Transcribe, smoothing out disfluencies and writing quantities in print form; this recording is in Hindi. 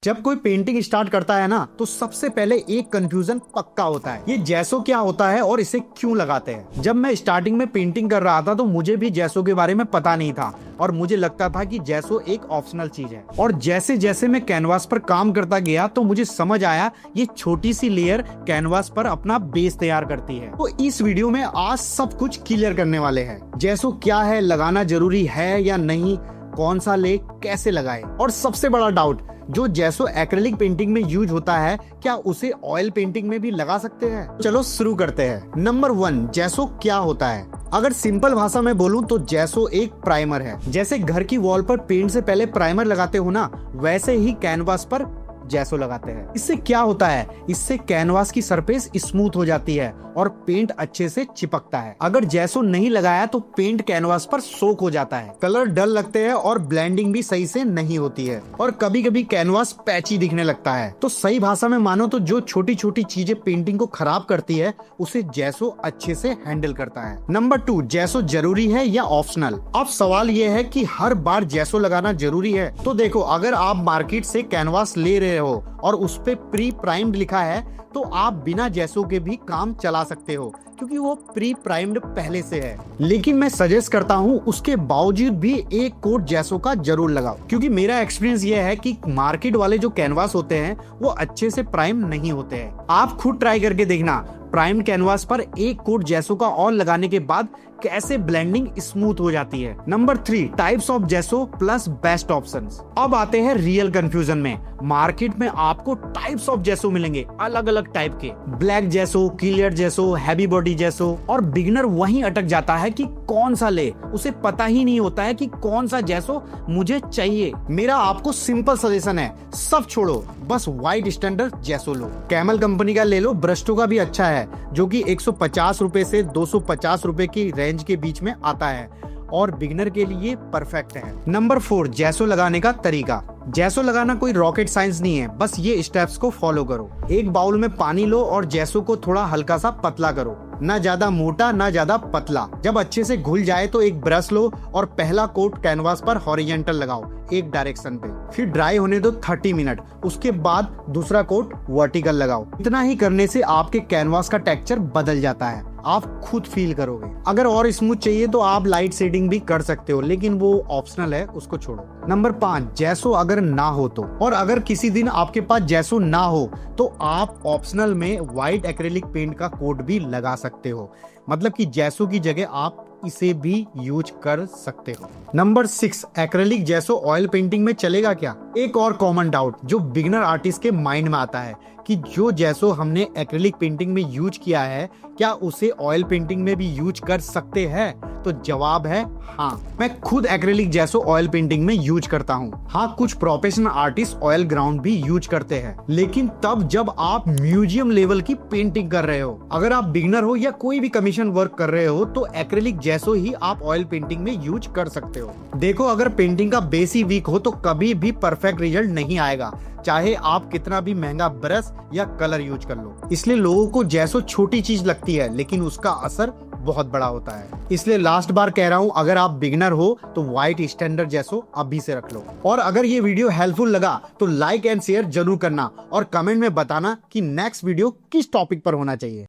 जब कोई पेंटिंग स्टार्ट करता है ना तो सबसे पहले एक कंफ्यूजन पक्का होता है, ये जैसो क्या होता है और इसे क्यों लगाते हैं। जब मैं स्टार्टिंग में पेंटिंग कर रहा था तो मुझे भी जैसो के बारे में पता नहीं था और मुझे लगता था कि जैसो एक ऑप्शनल चीज है। और जैसे जैसे मैं कैनवास पर काम करता गया तो मुझे समझ आया ये छोटी सी लेयर कैनवास पर अपना बेस तैयार करती है। तो इस वीडियो में आज सब कुछ क्लियर करने वाले हैं। जैसो क्या है, लगाना जरूरी है या नहीं, कौन सा ले, कैसे लगाए, और सबसे बड़ा डाउट, जो जैसो एक्रेलिक पेंटिंग में यूज होता है क्या उसे ऑयल पेंटिंग में भी लगा सकते हैं। चलो शुरू करते हैं। नंबर 1, जैसो क्या होता है। अगर सिंपल भाषा में बोलूं तो जैसो एक प्राइमर है। जैसे घर की वॉल पर पेंट से पहले प्राइमर लगाते हो ना, वैसे ही कैनवास पर जैसो लगाते हैं। इससे क्या होता है, इससे कैनवास की सरफेस स्मूथ हो जाती है और पेंट अच्छे से चिपकता है। अगर जैसो नहीं लगाया तो पेंट कैनवास पर सोक हो जाता है, कलर डल लगते हैं और ब्लेंडिंग भी सही से नहीं होती है और कभी कभी कैनवास पैची दिखने लगता है। तो सही भाषा में मानो तो जो छोटी छोटी चीजें पेंटिंग को खराब करती है उसे जैसो अच्छे से हैंडल करता है। नंबर 2, जैसो जरूरी है या ऑप्शनल। अब सवाल ये है कि हर बार जैसो लगाना जरूरी है। तो देखो, अगर आप मार्केट से कैनवास ले रहे हो और उस पे प्री प्राइम्ड लिखा है तो आप बिना जैसो के भी काम चला सकते हो क्योंकि वो प्री प्राइम्ड पहले से है। लेकिन मैं सजेस्ट करता हूँ उसके बावजूद भी एक कोट जैसो का जरूर लगाओ, क्योंकि मेरा एक्सपीरियंस ये है कि मार्केट वाले जो कैनवास होते हैं वो अच्छे से प्राइम नहीं होते हैं। आप खुद ट्राई करके देखना, प्राइम कैनवास पर एक कोट जैसो का और लगाने के बाद कैसे ब्लेंडिंग स्मूथ हो जाती है। नंबर 3, टाइप्स ऑफ जैसो प्लस बेस्ट ऑप्शंस। अब आते हैं रियल कंफ्यूजन में। मार्केट में आपको टाइप्स ऑफ जैसो मिलेंगे, अलग अलग टाइप के, ब्लैक जैसो, क्लियर जैसो, हैवी बॉडी जैसो, और बिगिनर वहीं अटक जाता है कि कौन सा ले। उसे पता ही नहीं होता है कि कौन सा जैसो मुझे चाहिए। मेरा आपको सिंपल सजेशन है, सब छोड़ो, बस व्हाइट स्टैंडर्ड जैसो लो। कैमल कंपनी का ले लो, ब्रस्टो का भी अच्छा है जो कि 150 रुपए से 250 रुपए की रेंज के बीच में आता है और बिगिनर के लिए परफेक्ट है। नंबर 4, जैसो लगाने का तरीका। जैसो लगाना कोई रॉकेट साइंस नहीं है, बस ये स्टेप्स को फॉलो करो। एक बाउल में पानी लो और जैसो को थोड़ा हल्का सा पतला करो, ना ज्यादा मोटा ना ज्यादा पतला। जब अच्छे से घुल जाए तो एक ब्रश लो और पहला कोट कैनवास पर हॉरिजॉन्टल लगाओ एक डायरेक्शन पे, फिर ड्राई होने दो 30 मिनट, उसके बाद दूसरा कोट वर्टिकल लगाओ। इतना ही करने से आपके कैनवास का टेक्सचर बदल जाता है, आप खुद फील करोगे। अगर और स्मूथ चाहिए तो आप लाइट शेडिंग भी कर सकते हो, लेकिन वो ऑप्शनल है, उसको छोड़ो। नंबर 5, जैसो अगर ना हो तो, और अगर किसी दिन आपके पास जैसो ना हो तो आप ऑप्शनल में व्हाइट एक्रेलिक पेंट का कोट भी लगा सकते हो, मतलब कि जैसो की जगह आप इसे भी यूज कर सकते हो। नंबर 6, एक्रेलिक जैसो ऑयल पेंटिंग में चलेगा क्या। एक और कॉमन डाउट जो बिगिनर आर्टिस्ट के माइंड में आता है कि जो जैसो हमने एक्रेलिक पेंटिंग में यूज किया है क्या उसे ऑयल पेंटिंग में भी यूज कर सकते हैं। तो जवाब है हाँ, मैं खुद एक्रेलिक जैसो ऑयल पेंटिंग में यूज करता हूँ। हाँ, कुछ प्रोफेशनल आर्टिस्ट ऑयल ग्राउंड भी यूज करते हैं, लेकिन तब जब आप म्यूजियम लेवल की पेंटिंग कर रहे हो। अगर आप बिगिनर हो या कोई भी कमीशन वर्क कर रहे हो तो एक्रेलिक जैसो ही आप ऑयल पेंटिंग में यूज कर सकते हो। देखो, अगर पेंटिंग का बेस ही वीक हो तो कभी भी परफेक्ट रिजल्ट नहीं आएगा, चाहे आप कितना भी महंगा ब्रश या कलर यूज कर लो। इसलिए लोगों को जैसो छोटी चीज लगती है, लेकिन उसका असर बहुत बड़ा होता है। इसलिए लास्ट बार कह रहा हूँ, अगर आप बिगिनर हो तो व्हाइट स्टैंडर्ड जैसो अभी से रख लो। और अगर ये वीडियो हेल्पफुल लगा तो लाइक एंड शेयर जरूर करना और कमेंट में बताना कि नेक्स्ट वीडियो किस टॉपिक पर होना चाहिए।